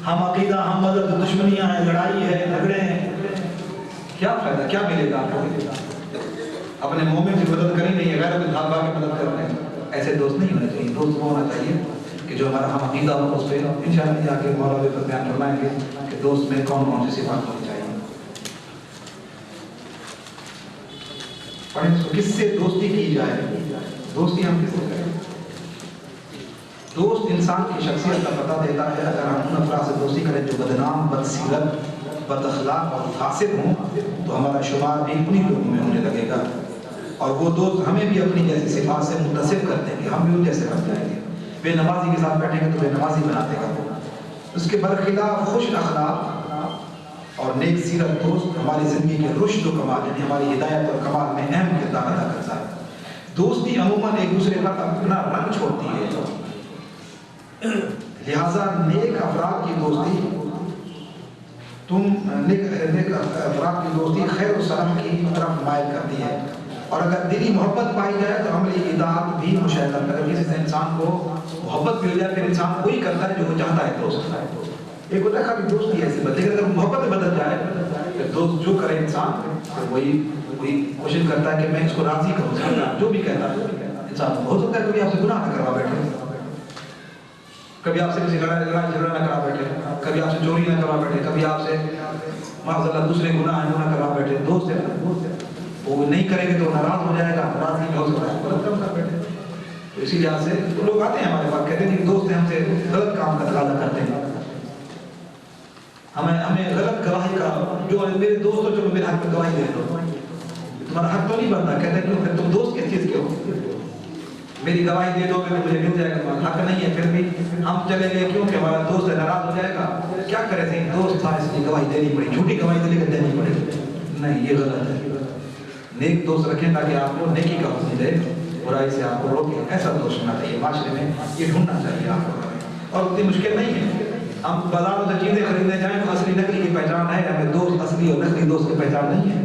ہم عقیدہ ہم مذہب تو دشمنیاں ہیں، لڑائی ہے، جھگڑے ہیں، کیا فائدہ، کیا ملے گا آپ کو؟ اپنے مومن کی مدد کریں نہیں ہے، غیروں کے بھاگ بھاگ کے مدد کر رہے ہیں، ایسے دوست نہیں ہونے چاہیے۔ دوست وہ ہونا چاہیے کہ جو ہمارا ہم عقیدہ ہو، اس پہ انشاءاللہ آ کے مولا بھی بیان فرمائیں گے کہ دوست میں کون کون سی صفات ہونی چاہیے۔ پڑھیں اس کو، کس سے دوستی کی جائے، دوستی ہم کس سے کریں؟ دوست انسان کی شخصیت کا پتہ دیتا ہے۔ اگر ہم ان افراد سے دوستی کریں جو بدنام، بدسیرت، بد اخلاق اور فاسد ہوں تو ہمارا شمار بھی انہی لوگوں میں ہونے لگے گا، اور وہ دوست ہمیں بھی اپنی جیسی صفات سے متصف کر دیں گے، ہم بھی ان جیسے بن جائیں گے۔ بے نمازی کے ساتھ بیٹھیں گے تو بے نمازی بنا دے گا وہ۔ اس کے برخلاف خوش اخلاق اور نیک سیرت دوست ہماری زندگی کے رشد و کمال، یعنی ہماری ہدایت اور کمال میں اہم کردار ادا کرتا ہے۔ دوستی عموماً ایک دوسرے پر اپنا رنگ چھوڑتی ہے، لہذا نیک افراد کی دوستی نیک افراد کی دوستی خیر و صلاح کی طرف مائل کرتی ہے، اور اگر دلی محبت پائی جائے تو عملی اطاعت بھی مشاہدہ کرتا ہے۔ کسی سے انسان کو محبت مل جائے پھر انسان وہی کرتا ہے جو وہ چاہتا ہے دوست۔ ایک ہوتا ہے کبھی دوستی ایسی بدل، لیکن اگر محبت بدل جائے پھر دوست جو کرے انسان پھر وہی کوشش کرتا ہے کہ میں اس کو راضی کروں، جو بھی کہتا ہے انسان۔ ہو سکتا ہے کبھی آپ سے گناہ نہ کروا بیٹھے، کبھی آپ سے کسی لڑائی جھگڑا نہ کروا بیٹھے، کبھی آپ سے چوری نہ کروا بیٹھے، کبھی آپ سے معاذ اللہ دوسرے گناہ نہ کروا بیٹھے۔ دوست ہے، وہ نہیں کریں گے تو ناراض ہو جائے گا، ناراض نہیں ہو سکتا ہے غلط کام کر بیٹھے۔ تو اسی لحاظ سے لوگ آتے ہیں ہمارے پاس، کہتے ہیں کہ دوست ہم سے غلط کام کا تقاضا کرتے ہیں، ہمیں غلط گواہی کا، جو میرے دوست ہو چلو میرے حق میں گواہی دے دو، تمہارا حق تو نہیں بنتا۔ کہتے ہیں کیوں پھر تم دوست کس چیز کے ہو؟ میری گواہی دے دو کہ مجھے مل جائے گا، تمہارا حق نہیں ہے، پھر بھی ہم چلے گئے کیوں کہ ہمارا دوست ہے، ناراض ہو جائے گا۔ کیا کرے تھے، دوست تھا اس لیے گواہی دینی پڑی، جھوٹی گواہی تو لیکن دینی پڑی، نہیں یہ غلط ہے۔ نیک دوست رکھیں تاکہ آپ کو نیکی کا حکم دے، برائی سے آپ کو روکے، ایسا دوست ہونا چاہیے۔ معاشرے میں یہ ڈھونڈنا چاہیے آپ کو، اور اتنی مشکل نہیں ہے۔ ہم بازاروں سے چیزیں خریدنے جائیں تو اصلی نقلی کی پہچان ہے، ہمیں دوست اصلی اور نقلی دوست کی پہچان نہیں ہے۔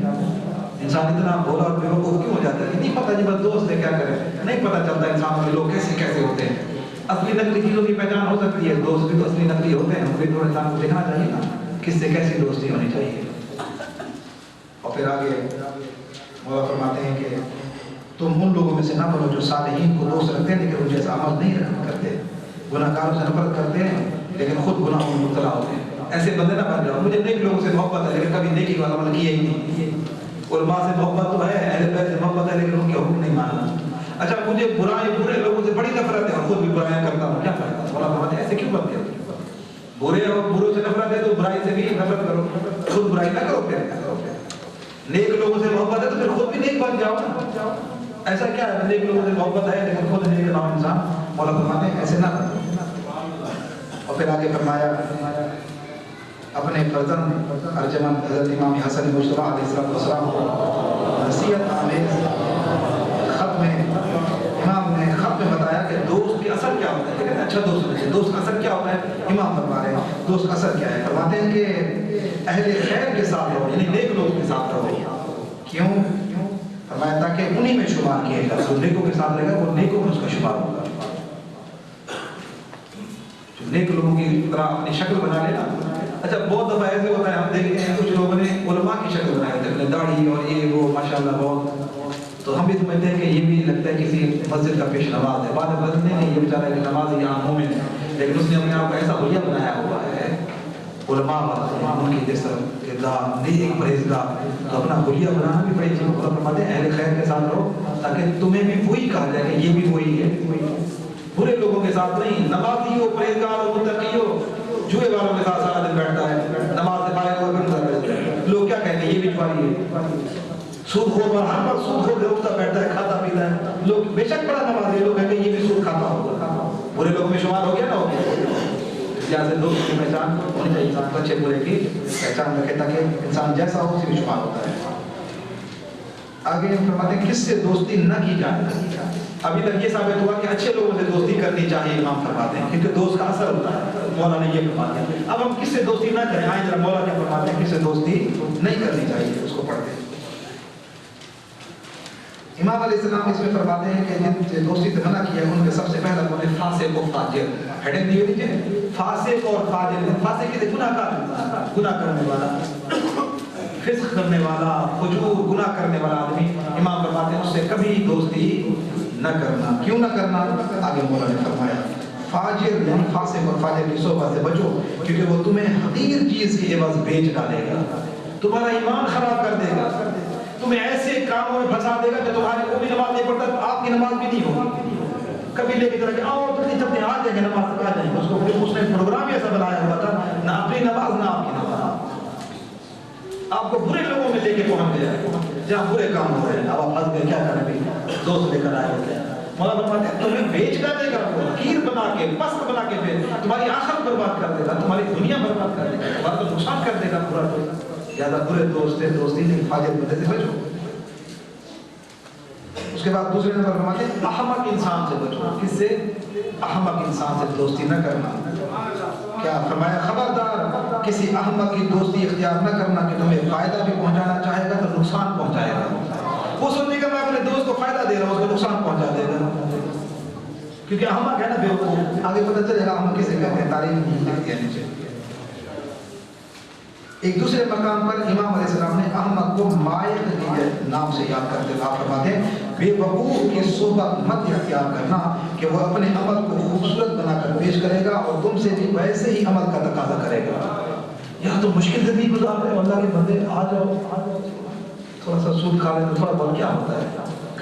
انسان اتنا بھولا اور بیوقوف کیوں ہو جاتا ہے کہ نہیں پتہ جی بس دوست ہے کیا کرے، نہیں پتہ چلتا انسانوں کے لوگ کیسے کیسے ہوتے ہیں۔ اصلی نقلی چیزوں کی پہچان ہو سکتی ہے، دوست بھی تو اصلی نقلی ہوتے ہیں، ہم بھی تو انسان کو دیکھنا چاہیے نا کس سے کیسی دوستی ہونی چاہیے۔ اور پھر آگے مولا فرماتے ہیں کہ تم ان لوگوں میں سے نہ بنو جو صالحین کو دوست رکھتے ہیں لیکن ان جیسا عمل نہیں کرتے، گناہ گاروں سے نفرت کرتے ہیں لیکن خود گناہوں میں مبتلا ہوتے ہیں۔ ایسے بندے نہ بن جاؤ، مجھے نیک لوگوں سے محبت ہے لیکن کبھی نیکی والا عمل کیا ہی نہیں۔ علماء سے محبت تو ہے، اہل بیت سے محبت ہے لیکن ان کے حکم نہیں ماننا۔ اچھا مجھے برے لوگوں سے بڑی نفرت ہے اور خود بھی برائیاں کرتا ہوں، کیا فائدہ؟ مولا فرماتے ہیں ایسے کیوں بنتے ہو؟ بروں سے نفرت ہے تو برائی سے بھی نفرت کرو، خود برائی نہ کرو پھر۔ نیک لوگوں سے محبت ہے تو پھر خود بھی نیک بن جاؤ نا۔ ایسا کیا ہے نیک لوگوں سے محبت ہے لیکن خود نیک نہ ہو انسان؟ مولا فرماتے ہیں ایسے نہ کرو۔ اور پھر آگے فرمایا اپنے فرزند ارجمند حضرت امام حسن مجتبیٰ علیہ السلام کو نصیحت آمیز خط میں امام نے خط میں بتایا کہ دوست کے اثر کیا ہوتا ہے۔ کہتے ہیں اچھا دوست ہونا چاہیے، دوست کا اثر کیا ہوتا ہے؟ امام فرما رہے ہیں دوست کا اثر کیا ہے؟ فرماتے ہیں کہ اہل خیر کے ساتھ رہو، یعنی نیک لوگوں کے ساتھ رہو۔ کیوں؟ فرمایا تاکہ انہی میں شمار کیے گا، جو نیکوں کے ساتھ رہے گا وہ نیکوں میں اس کا شمار ہوگا۔ جو نیک لوگوں کی طرح اپنی شکل بنا لینا۔ اچھا بہت دفعہ ایسے ہوتا ہے ہم دیکھتے ہیں کچھ لوگوں نے علماء کی شکل بنائی ہوتی ہے، اپنے داڑھی اور یہ وہ ماشاءاللہ بہت، تو ہم بھی سمجھتے ہیں کہ یہ بھی لگتا ہے کسی مسجد کا پیش نماز ہے۔ بعد میں بدلنے نہیں، یہ بیچارہ کہ نماز یہاں مومن ہے لیکن اس نے اپنے آپ کو ایسا حلیہ بنایا ہوا ہے۔ علماء ان کی جس طرح کردار نیک پرہیزگار، تو اپنا حلیہ بنانا بھی بڑی چیز۔ فرماتے ہیں اہل خیر کے ساتھ رہو تاکہ تمہیں بھی وہی کہا جائے کہ یہ بھی وہی ہے۔ برے لوگوں کے ساتھ نہیں، نمازی ہو، پرہیزگار ہو، متقی ہو، جوئے والوں کے ساتھ سارا دن بیٹھتا ہے، نماز سے فارغ ہو کر گزارتا ہے، لوگ کیا کہیں گے یہ بھی جواری ہے، سود خور پر ہر وقت سود خور اٹھتا بیٹھتا ہے، کھاتا پیتا ہے، لوگ بے شک بڑا نمازی ہے، لوگ کہیں گے یہ بھی سود کھاتا ہوگا، برے لوگوں میں شمار ہو گیا نا ہو گیا۔ لہٰذا دوست کی پہچان ہونی چاہیے، انسان کو اچھے برے کی پہچان رکھے تاکہ انسان جیسا ہو اسی میں شمار ہوتا ہے۔ آگے ہم فرماتے ہیں کس سے دوستی نہ کی جائے۔ ابھی تک یہ ثابت ہوا کہ اچھے لوگوں سے دوستی کرنی چاہیے، امام فرماتے ہیں، کیونکہ دوست کا اثر ہوتا ہے، مولا نے یہ فرمایا۔ اب ہم کس سے دوستی نہ کریں، آئیں ذرا مولا کیا فرماتے ہیں، کس سے دوستی نہیں کرنی چاہیے، اس کو پڑھتے ہیں۔ امام علیہ السلام اس میں فرماتے ہیں کہ جن سے دوستی سے منع کیا ہے ان کے سب سے پہلا انہوں نے فاسق و فاجر، ہیڈنگ دی ہوئی ہے، فاسق اور فاجر۔ فاسق کہتے ہیں گناہ کار، گناہ کرنے والا، فسق کرنے والا، فجور گناہ کرنے والا آدمی، امام فرماتے ہیں اس سے کبھی دوستی نہ کرنا۔ کیوں نہ کرنا؟ آگے مولا نے فرمایا فاجر یعنی فاسق اور فاجر کی صحبت سے بچو، کیونکہ وہ تمہیں حقیر چیز کی عوض بیچ ڈالے گا، تمہارا ایمان خراب کر دے گا، تمہیں ایسے کاموں میں پھنسا دے گا کہ تمہاری وہ بھی نماز نہیں پڑھتا تو آپ کی نماز بھی نہیں ہوگی۔ کبھی لے کے طرح کہ آؤ جلدی جلدی آ جائیں گے نماز تک آ جائیں گے، اس کو پھر اس نے پروگرام ایسا بنایا ہوا تھا، نہ اپنی نماز نہ آپ کی نماز، آپ کو برے لوگوں میں لے کے پہنچ گیا جہاں برے کام ہو رہے ہیں، اب آپ پھنس گئے، کیا کریں گے، دوست لے کر آئے ہوتے ہیں۔ مولا فرماتے ہیں تمہیں بیچ ڈالے گا، حقیر بنا کے، پست بنا کے، پھر تمہاری آخرت برباد کر دے گا، تمہاری دنیا برباد کر دے گا، تمہارا تو نقصان کر دے گا پورا۔ زیادہ برے دوست سے دوستی نہیں، فاجر بندے سے بچو۔ اس کے بعد دوسرے نمبر فرماتے ہیں احمق انسان سے بچو۔ کس سے؟ احمق انسان سے دوستی نہ کرنا۔ کیا فرمایا؟ خبردار کسی احمق کی دوستی اختیار نہ کرنا کہ تمہیں فائدہ بھی پہنچانا چاہے گا تو نقصان پہنچائے گا۔ وہ سوچے گا میں اپنے دوست کو فائدہ دے رہا ہوں، اس کو نقصان پہنچا دے گا، کیونکہ احمق ہے نا، بیوقوف۔ آگے پتہ چلے گا احمق کسے کہتے ہیں، تعریف لکھتی ہے نیچے۔ ایک دوسرے مقام پر امام علیہ السلام نے احمق کو مائق کے نام سے یاد کرتے ہوئے فرماتے ہیں بے وقوف کی صحبت مت اختیار کرنا کہ وہ اپنے عمل کو خوبصورت بنا کر پیش کرے گا اور تم سے بھی ویسے ہی عمل کا تقاضا کرے گا۔ یہاں تو مشکل زندگی گزار رہے ہیں، اللہ کے بندے آ جاؤ تھوڑا سا سود کھا لیں تو تھوڑا بہت کیا ہوتا ہے،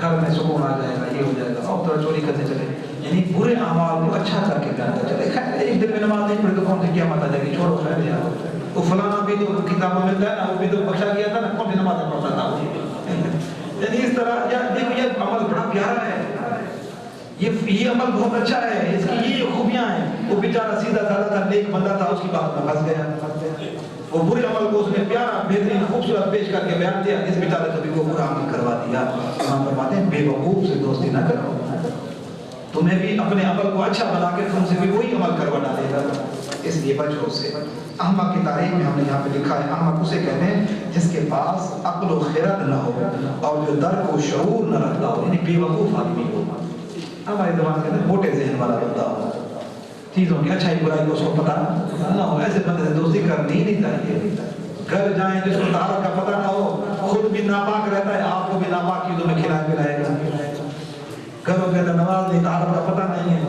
گھر میں سکون آ جائے گا، یہ ہو جائے گا، اور تھوڑا چوری کرنے چلے، یعنی برے اعمال کو اچھا کر کے کرنا چلے۔ خیر ایک دن میں نماز نہیں پڑھی تو کون سی قیامت آ جائے گی، چھوڑو خیر یار، وہ فلانا بھی تو کتابوں میں ملتا ہے نا، وہ بھی تو بخشا گیا تھا نا، کون سی نماز پڑھتا تھا وہ، یعنی اس طرح یا دیکھو یہ عمل بڑا پیارا ہے، یہ عمل بہت اچھا ہے، اس کی یہ خوبیاں ہیں۔ وہ بیچارہ سیدھا سادہ تھا، نیک بندہ تھا، اس کی بات میں پھنس گیا، وہ برے عمل کو اس نے پیارا بہترین خوبصورت پیش کر کے بیان دیا، اس بیچارے کو بھی وہ برا عمل کروا دیا۔ ہم فرماتے ہیں بے وقوف سے دوستی نہ کرو، تمہیں بھی اپنے عمل کو اچھا بنا کے تم سے بھی وہی عمل کروا ڈالے گا، اس لیے بچو اس سے۔ احمق کی تعریف میں ہم نے یہاں پہ لکھا ہے احمق اسے کہتے ہیں جس کے پاس عقل و خرد نہ ہو اور جو درک و شعور نہ رکھتا ہو، یعنی بے وقوف آدمی ہو۔ ہمارے زبان کے اندر موٹے ذہن والا بندہ ہو، چیزوں کی اچھائی برائی کو اس کو پتہ نہ ہو، ایسے بندے سے دوستی کرنی نہیں چاہیے۔ گھر جائیں جس کو طہارت کا پتہ نہ ہو، خود بھی ناپاک رہتا ہے، آپ کو بھی ناپاک چیزوں میں کھلائے پلائے گا۔ گھروں کے اندر نماز نہیں، طہارت کا پتہ نہیں ہے،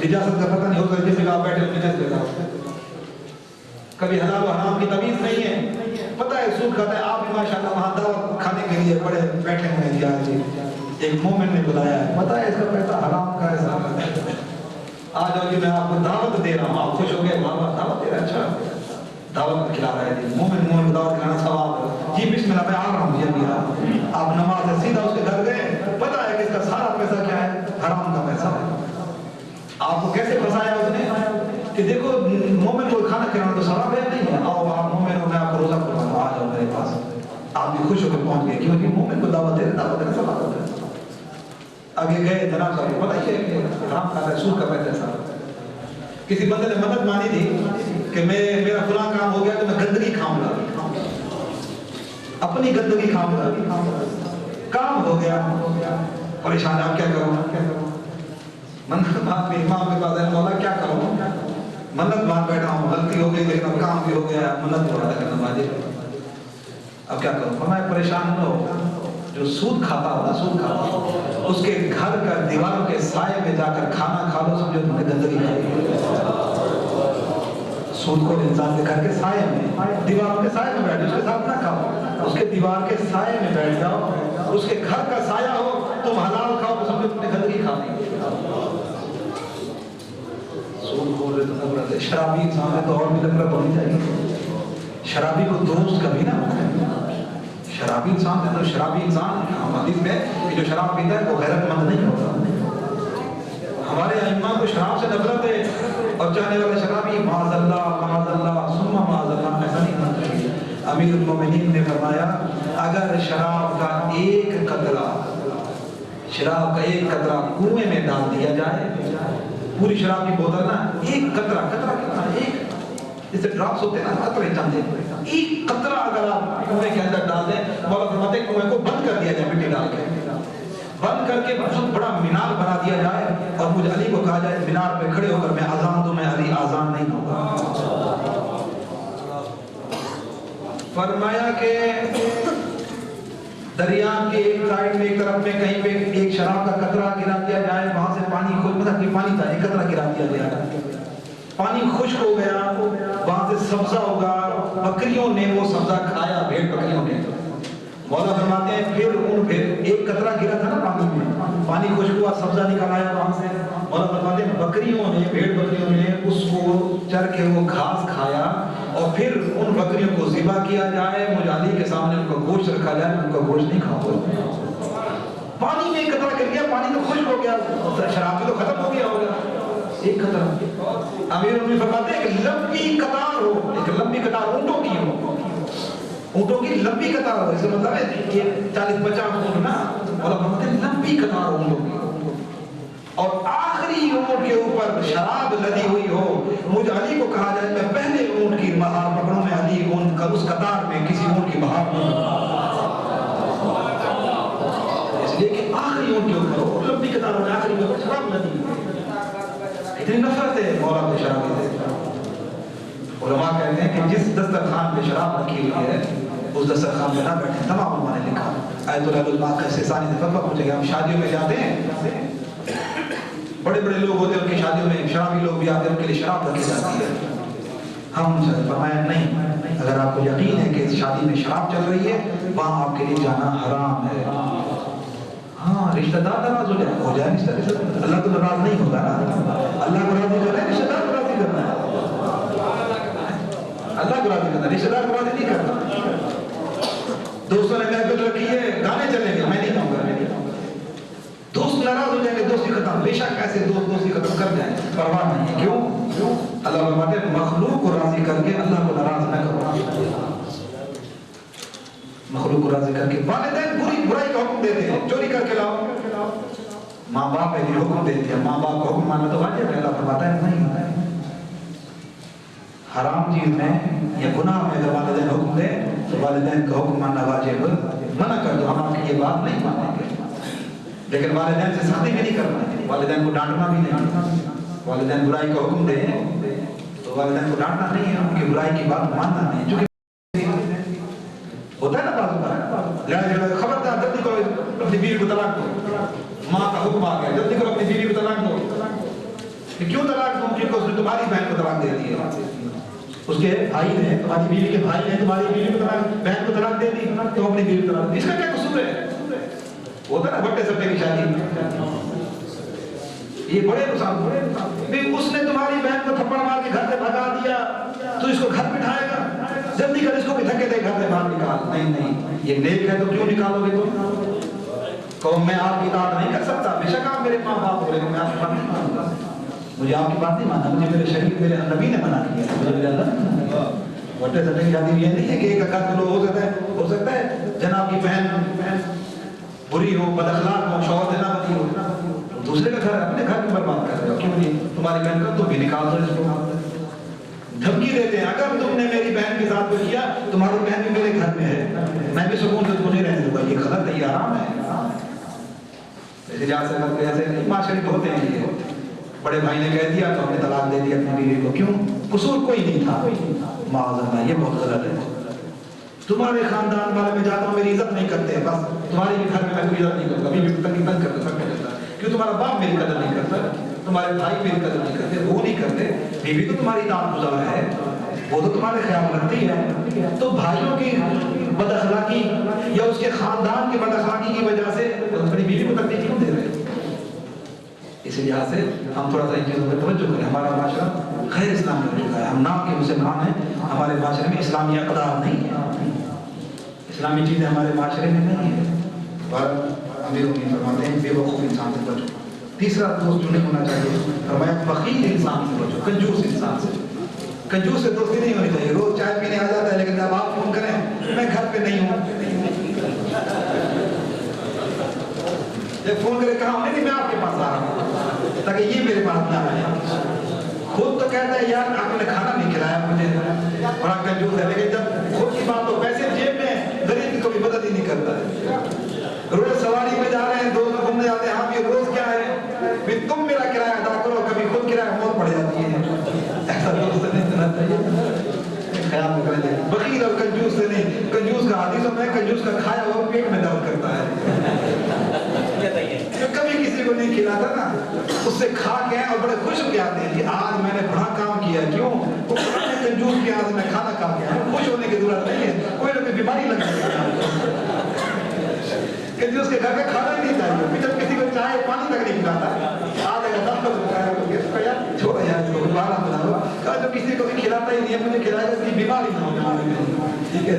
نجاست کا پتہ نہیں ہوتا، جس جگہ بیٹھے نجاست لگا، کبھی حلال و حرام کی تمیز نہیں ہے، پتہ ہے سود کھاتا ہے، آپ بھی ماشاءاللہ وہاں دعوت کھانے کے لیے بڑے بیٹھے ہوئے ہیں، یار جی ایک مومن نے بلایا ہے، پتہ ہے اس کا پیسہ حرام کا ہے، آ جاؤ جی میں آپ کو دعوت دے رہا ہوں، آپ خوش ہو گئے، بابا دعوت دے رہا ہے، اچھا دعوت کھلا رہا ہے جی، مومن کو دعوت کھلانا ثواب، جی بسم اللہ میں آ رہا ہوں جی ابھی آپ نماز سے سیدھا اس کے گھر گئے، پتہ ہے کہ اس کا سارا پیسہ کیا ہے، حرام کا پیسہ ہے۔ آپ کو کیسے پھنسایا اس نے کہ دیکھو مومن کو کھانا کھلانا تو ثواب ہے نہیں ہے، آؤ آپ مومن ہو میں آپ کو روزہ کھلاؤں گا، آ جاؤ میرے پاس، آپ بھی خوش ہو کے پہنچ گئے، کیونکہ مومن کو دعوت دے رہے، دعوت دینا ثواب ہوتا ہے۔ آگے گئے جناب صاحب کو بتائیے حرام کھاتا ہے، سود کا پیسہ۔ کسی بندے نے مدد مانی تھی کہ میرا فلاں کام ہو گیا تو میں گندگی کھاؤں گا، اپنی گندگی کھاؤں گا، کام ہو گیا، پریشان آپ کیا کروں، منت بات میں امام کے پاس ہے، مولا کیا کروں، منت مان بیٹھا ہوں، غلطی ہو گئی لیکن اب کام بھی ہو گیا، منت ہو رہا تھا کرنا واجب، اب کیا کروں، فرمایا پریشان نہ ہو، جو سود کھاتا ہو نا، سود کھاتا ہو، اس کے گھر کا دیواروں کے سائے میں جا کر کھانا کھا لو، سمجھو تم نے گندگی کھائی۔ سود کو انسان کے گھر کے سائے میں، دیواروں کے سائے میں بیٹھ، اس کے ساتھ نہ کھاؤ، اس کے دیوار کے سائے میں بیٹھ جاؤ، اس کے گھر کا سایہ ہو، تم حلال کھاؤ تو سمجھو تم نے گندگی کھا لی۔ سود خور ہے تو نفرت ہے، شرابی انسان ہے تو اور بھی نفرت ہونی چاہیے. شرابی کو دوست کبھی نہ بنائے. شرابی انسان ہے تو شرابی انسان حدیث میں کہ جو شراب پیتا ہے وہ غیرت مند نہیں ہوتا. ہمارے ائمہ کو شراب سے نفرت ہے اور چاہنے والے شرابی معاذ اللہ ثم معاذ اللہ ایسا نہیں ہونا چاہیے. امیر المومنین نے فرمایا اگر شراب کا ایک قطرہ کنویں میں ڈال دیا جائے، پوری شراب کی بوتل نا ایک قطرہ کتنا ایک جیسے ڈراپس ہوتے ہیں نا قطرے چاندے، ایک قطرہ اگر آپ کنویں کے اندر ڈال دیں، مولا فرماتے ہیں کنویں کو بند کر دیا جائے، مٹی ڈال کے بند کر کے بہت بڑا مینار بنا دیا جائے اور مجھے علی کو کہا جائے مینار پہ کھڑے ہو کر میں اذان دوں، میں علی آزان نہیں دوں گا. فرمایا کہ دریا کے ایک سائڈ میں ایک طرف میں کہیں پہ ایک شراب کا قطرہ گرا دیا جائے، وہاں سے پانی مطلب کہ پانی تھا ایک قطرہ گرا دیا گیا، پانی خشک ہو گیا، وہاں سے سبزہ ہوگا، بکریوں نے وہ سبزہ کھایا، بھیڑ بکریوں نے. مولا فرماتے ہیں پھر ایک قطرہ گرا تھا نا پانی میں، پانی خشک ہوا، سبزہ نکل آیا وہاں سے. مولا فرماتے ہیں بکریوں نے بھیڑ بکریوں نے اس کو چر کے وہ گھاس کھایا اور پھر ان بکریوں کو ذبح کیا جائے، مجھے علی کے سامنے ان کا گوشت رکھا جائے، ان کا گوشت نہیں کھاؤ. پانی میں ایک قطرہ گر گیا، پانی تو خشک ہو گیا، شراب تو ختم ہو گیا ہوگا ایک قطرہ. امیر نے فرماتے ہیں کہ لمبی قطار ہو، ایک لمبی قطار اونٹوں کی ہو، اونٹوں کی لمبی قطار ہو، اس کا مطلب ہے کہ 40-50 اونٹ نا، مولا فرماتے ہیں لمبی قطار اونٹوں کی، اور آخری اونٹ کے اوپر شراب لدی ہوئی ہو، مجھے علی کو کہا جائے میں پہلے اونٹ کی مہار پکڑوں، میں علی اونٹ کا اس قطار میں کسی اونٹ کی مہار نہیں، اس لیے کہ آخری اونٹ کے اوپر لمبی قطار ہو، آخری کے اوپر شراب لدی. اتنی نفرت ہے مولا کو شراب سے. علماء کہتے ہیں کہ جس دسترخوان پہ شراب رکھی ہوئی ہے اس دسترخوان پہ نہ بیٹھیں. تمام علماء نے لکھا. آیت العلماء کا ثانی فتویٰ پوچھے گا. ہم شادیوں میں جاتے ہیں، بڑے بڑے لوگ ہوتے ہیں، ان کی شادیوں میں شرابی لوگ بھی آتے ہیں، ان کے لیے شراب رکھی جاتی ہے. ہم فرمایا نہیں، اگر آپ کو یقین ہے کہ شادی میں شراب چل رہی ہے وہاں آپ کے لیے جانا حرام ہے. ہاں رشتہ دار ناراض ہو جائے رشتہ دار، اللہ تو ناراض نہیں ہوگا نا. اللہ کو راضی کرنا ہے، رشتہ دار کو راضی کرنا ہے. اللہ کو راضی کرنا ہے، رشتہ دار کو راضی نہیں کرنا. دوستوں نے محفل رکھی ہے، گانے چلیں گے، میں نہیں کہوں گا. دوست ناراض ہو جائیں گے، دوستی ختم. بے شک ایسے دوستی ختم کر جائیں، پرواہ نہیں ہے. کیوں؟ اللہ فرماتے ہیں مخلوق کو راضی کر کے اللہ کو ناراض نہ کرو. مخلوق کو راضی کر کے والدین برائی کا حکم دیتے ہیں، چوری کر کے لاؤ. ماں باپ ہے حکم دیتے ہیں، ماں باپ کا حکم ماننا تو واجب ہے. اللہ فرماتا ہے نہیں، حرام چیز میں یا گناہ میں اگر والدین حکم دے تو والدین کا حکم ماننا واجب. منع کر دو، ہم آپ کی یہ بات نہیں مانیں گے، لیکن والدین سے سختی بھی نہیں کرنا، والدین کو ڈانٹنا بھی نہیں. والدین برائی کا حکم دیں تو والدین کو ڈانٹنا نہیں ہے، ان کی برائی کی بات ماننا نہیں. چونکہ ہوتا ہے نا بعض لڑائی خبردار جلدی کرو اپنی بیوی کو طلاق دو. ماں کا حکم آ گیا جلدی کرو اپنی بیوی کو طلاق دو. کیوں طلاق دو؟ کیونکہ اس نے تمہاری بہن کو طلاق دے دی ہے، اس کے بھائی نے، تمہاری بیوی کے بھائی نے تمہاری بیوی کو طلاق، بہن کو طلاق دے دی، تو اپنی بیوی کو طلاق. اس کا کیا قصور ہے؟ ہوتا ہے نا بٹے سٹے کی شادی، یہ بڑے نقصان. اس نے تمہاری بہن کو تھپڑ مار کے گھر سے بھگا دیا، تو اس کو گھر بٹھائے گا، جلدی کر اس کو بھی دھکے دے گھر سے باہر نکال. نہیں، یہ نیک ہے تو کیوں نکالو گے تم؟ کہو میں آپ کی اطاعت نہیں کر سکتا، بے شک آپ میرے ماں باپ ہو، لیکن میں آپ کی بات نہیں مانوں گا. مجھے آپ کی بات نہیں ماننا، مجھے میرے شریف میرے نبی نے منع کیا. مجھے میرے اللہ بٹے سٹے کی شادی یہ نہیں ہے کہ ایک اکاد لوگ ہو سکتا ہے جناب کی بہن بری ہو، بد اخلاق ہو، شوہر دینا بدی ہو، دوسرے کا گھر اپنے گھر میں برباد کر رہے ہو. کیوں نہیں؟ تمہاری بہن کا تو بھی نکال دو اس کو. دھمکی دیتے ہیں اگر تم نے میری بہن کے ساتھ کچھ کیا تمہاری بہن بھی میرے گھر میں ہے، میں بھی سکون سے تم کو نہیں رہنے دوں گا. یہ غلط ہے، یہ حرام ہے. ایسے جا سکتے ایسے معاشرے ہوتے ہیں. یہ بڑے بھائی نے کہہ دیا تو ہم نے طلاق دے دیا اپنی بیوی کو. کیوں؟ قصور کوئی نہیں تھا. معاذ اللہ، یہ بہت غلط ہے. تمہارے خاندان والے میں جاتا ہوں میری عزت نہیں کرتے، بس تمہاری بھی گھر میں میں کوئی عزت نہیں کرتا، ابھی بھی تنگ کرتا سب کرتا. کیوں؟ تمہارا باپ میری قدر نہیں کرتا، تمہارے بھائی میری قدر نہیں کرتے، وہ نہیں کرتے. بیوی تو تمہاری اطاعت گزار ہے، وہ تو تمہارے خیال رکھتی ہے. تو بھائیوں کی بد اخلاقی یا اس کے خاندان کی بد اخلاقی کی وجہ سے اپنی بیوی کو تکلیف کیوں دے رہے؟ اس لحاظ سے ہم تھوڑا سا ان چیزوں پر توجہ کریں. ہمارا معاشرہ غیر اسلامی ہو چکا ہے. ہم نام کے مسلمان ہیں, ہمارے معاشرے میں اسلامی اقدار نہیں ہے, اسلامی چیزیں ہمارے معاشرے میں نہیں ہیں. امیر المومنین فرماتے ہیں بے وقوف انسان سے بچو. تیسرا دوست جو نہیں ہونا چاہیے, فرمایا بخیل انسان سے بچو, کنجوس انسان سے. کنجوس سے دوستی نہیں ہونی چاہیے. روز چائے پینے آ جاتا ہے لیکن جب آپ فون کریں میں گھر پہ نہیں ہوں, جب فون کرے کہاں نہیں میں آپ کے پاس آ رہا ہوں تاکہ یہ میرے پاس نہ آئے. خود تو کہتا ہے یار آپ نے کھانا نہیں کھلایا مجھے, بڑا کنجوس ہے, لیکن جب خود کی بات ہو پیسے جیب میں, غریب کی کبھی مدد ہی نہیں کرتا ہے. روز سواری میں جا رہے ہیں, دوست گھومنے جاتے ہیں, ہاں یہ روز کیا ہے پھر تم میرا کرایہ ادا کرو, کبھی خود کرایہ موت پڑ جاتی ہے. ایسا دوست نہیں ہونا چاہیے, خیال میں کریں. بخیل اور کنجوس سے نہیں. کنجوس کا حدیث میں کنجوس کا کھایا ہوا پیٹ میں درد کرتا ہے. کبھی کسی کو نہیں کھلاتا نا, اس سے کھا کے اور بڑے خوش ہو کے آتے ہیں کہ آج میں نے بڑا کام کیا. کیوں؟ وہ کنجوس کے آج میں کھانا کھا کے آیا. خوش ہونے کی ضرورت نہیں ہے, کوئی نہ کوئی بیماری لگ جائے گی. کنجوس کے گھر کا کھانا ہی نہیں چاہیے. جب کسی کو چائے پانی تک نہیں کھلاتا, آ جائے گا 10 بجے چھوڑا یار اس کو دوبارہ بناؤ. جو کسی کو بھی کھلاتا ہی نہیں ہے, مجھے کھلائے گا, اس کی بیماری نہ ہو جائے. ٹھیک ہے,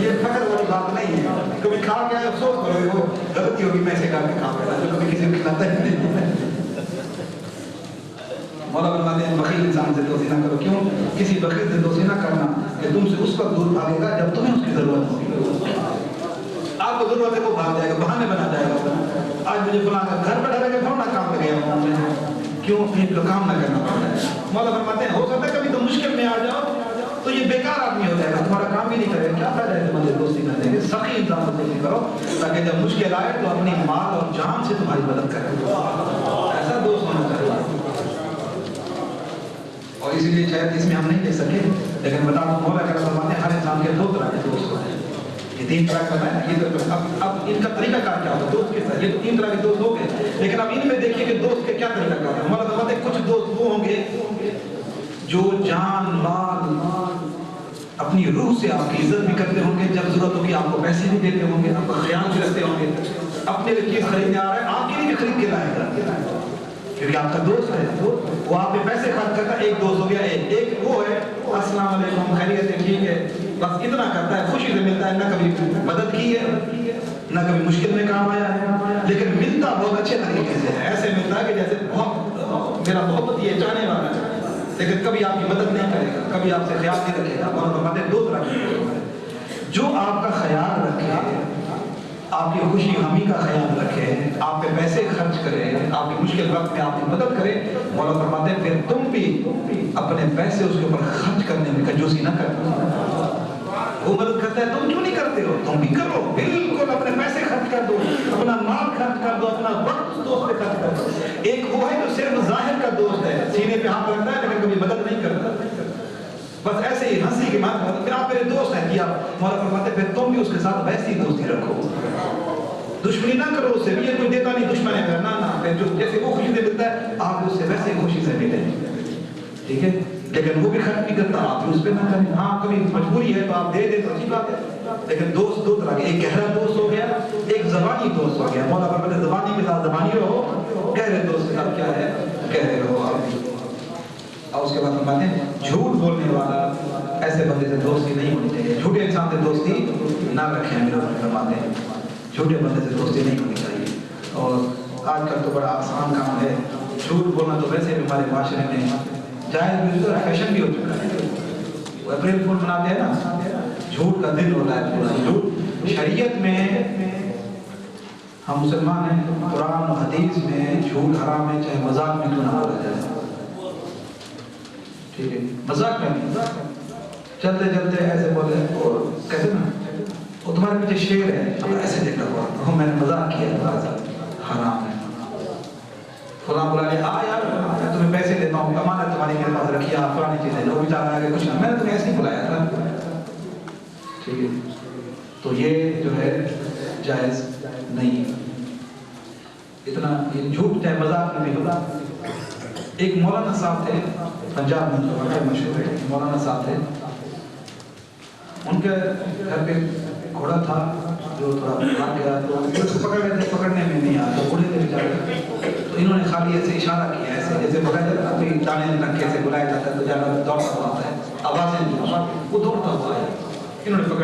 یہ فخر والی بات نہیں ہے. کبھی کھا کے افسوس کرو وہ غلطی ہوگی میں سے کھا کے کھا بیٹھا, جو کبھی کسی کو کھلاتا ہی نہیں. مولا فرماتے ہیں بخیل انسان سے دوستی نہ کرو. کیوں؟ کسی بخیل سے دوستی نہ کرنا کہ تم سے اس وقت دور بھاگے گا جب تمہیں اس کی ضرورت ہوگی. آپ کو ضرورت ہے وہ بھاگ جائے گا, بہانے بنا جائے گا. آج مجھے فلاں گھر پہ ڈالے گا فلاں کام پہ گیا ہوں, کیوں ان کو کام نہ کرنا پڑتا ہے. مولا فرماتے ہیں ہو سکتا ہے کبھی تم مشکل میں آ جاؤ تو یہ بیکار آدمی ہو جائے گا, تمہارا کام بھی نہیں کرے گا. کیا فائدہ ہے تمہاری دوستی کرنے کے. سخی انسان سے دوستی کرو تاکہ جب مشکل آئے تو اپنی مال اور جان سے تمہاری مدد کرے. ایسا دوست ہونا چاہیے. اور اسی لیے شاید اس میں ہم نہیں لے سکے, لیکن بتا دوں مولا کرم فرماتے ہیں ہر انسان کے 2 طرح کے دوست ہوتے ہیں. یہ 3 طرح کا بتایا. یہ اب ان کا طریقہ کار کیا ہوتا ہے دوست کے ساتھ. یہ تو 3 طرح کے دوست ہو گئے, لیکن اب ان میں دیکھیے کہ دوست کے کیا طریقہ کار ہے. مولا فرماتے ہیں کچھ دوست وہ ہوں گے جو جان مال اپنی روح سے آپ کی عزت بھی کرتے ہوں گے, جب ضرورت ہوگی آپ کو پیسے بھی دیتے ہوں گے, آپ کا خیال بھی رکھتے ہوں گے. اپنے لیے چیز خریدنے آ رہا ہے, آپ کے لیے بھی خرید کے لائے گا کیونکہ آپ کا دوست ہے. وہ آپ پہ پیسے خرچ کرتا ہے. ایک دوست ہو گیا. ایک وہ ہے السلام علیکم خیریت ہے ٹھیک ہے, بس اتنا کرتا ہے, خوشی سے ملتا ہے, نہ کبھی مدد کی ہے نہ کبھی مشکل میں کام آیا ہے, لیکن ملتا بہت اچھے طریقے سے ہے. ایسے ملتا ہے کہ جیسے بہت میرا محبت یہ چاہنے والا ہے, لیکن کبھی آپ کی مدد نہیں کرے گا, کبھی آپ سے خیال نہیں رکھے گا. اور فرماتے 2 طرح کے جو آپ کا خیال رکھے, آپ کی خوشی غمی کا خیال رکھے, آپ پہ پیسے خرچ کرے, آپ کی مشکل وقت میں آپ کی مدد کرے. مولا فرماتے ہیں پھر تم بھی اپنے پیسے اس کے اوپر خرچ کرنے میں کنجوسی نہ کرو. وہ مدد کرتا ہے, تم کیوں نہیں کرتے ہو؟ تم بھی کرو, بالکل اپنے پیسے خرچ کر دو, اپنا مال خرچ کر دو, اپنا وقت اس دوست پہ خرچ کر دو. ایک وہ ہے جو صرف ظاہر کا دوست ہے, سینے پہ ہاتھ رکھتا ہے لیکن کبھی مدد نہیں کرتا, بس ایسے ہی ہنسی کے مات پھر آپ میرے دوست ہیں کیا. مولا فرماتے ہیں پھر تم بھی اس کے ساتھ ویسی دوستی رکھو, دشمنی نہ کرو اس سے. بھی یہ کوئی دیتا نہیں دشمن ہے کرنا نہ, پھر جو جیسے وہ خوشی سے ملتا ہے آپ اس سے ویسے خوشی سے ملیں. ٹھیک ہے, لیکن وہ بھی خرچ نہیں کرتا, آپ بھی اس پہ نہ کریں. ہاں کبھی مجبوری ہے تو آپ دے دیں تو اچھی بات ہے, لیکن دوست 2 طرح کے. ایک گہرا دوست ہو گیا, ایک زبانی دوست ہو گیا. مولا فرماتے ہیں زبانی کے ساتھ زبانی رہو, گہرے دوست کے ساتھ کیا ہے گہرے رہو آپ. اور اس کے بعد فرماتے ہیں جھوٹ بولنے والا ایسے بندے سے دوستی نہیں ہونی چاہیے. جھوٹے انسان سے دوستی نہ رکھیں. میرے فرماتے ہیں جھوٹے بندے سے دوستی نہیں ہونی چاہیے. اور آج کل تو بڑا آسان کام ہے, جھوٹ بولنا تو ویسے بھی ہمارے معاشرے میں جائز بھی, فیشن بھی ہو چکا ہے. وہ اپریل فول مناتے ہیں نا, جھوٹ کا دن ہوتا ہے پورا. جھوٹ شریعت میں ہم مسلمان ہیں, قرآن و حدیث میں جھوٹ حرام ہے, چاہے مذاق میں کیوں نہ بولا جائے. ٹھیک ہے, مذاق میں نہیں, چلتے چلتے ایسے بولے اور کہتے نا وہ تمہارے پیچھے شیر ہے, ایسے دیکھا ہوا میں نے مذاق کیا تمہارے ساتھ, حرام ہے. فلاں بلا لیا, یار میں تمہیں پیسے دیتا ہوں, امانت تمہاری میرے پاس رکھی, آپ فلانی چیزیں جو بیچارہ آگے کچھ نہ, میں نے تمہیں ایسے ہی بلایا تھا. ٹھیک ہے, تو یہ جو ہے جائز نہیں. اتنا یہ جھوٹ چاہے مذاق میں بھی ہوتا. ایک مولانا صاحب تھے پنجاب میں, مشہور ہے مولانا صاحب تھے. ان کے گھر پہ گھوڑا تھا جو تھوڑا بھاگ گیا, تو پکڑ رہے تھے, پکڑنے میں نہیں آیا, تو بوڑھے تھے بیچارے, تو انہوں نے خالی ایسے اشارہ کیا ایسے جیسے بلایا جاتا ہے کوئی دانے رکھے سے بلایا جاتا ہے تو جانور دوڑتا ہوتا ہے آوازیں وہ دوڑتا ہوا ہے. انہوں نے پکڑ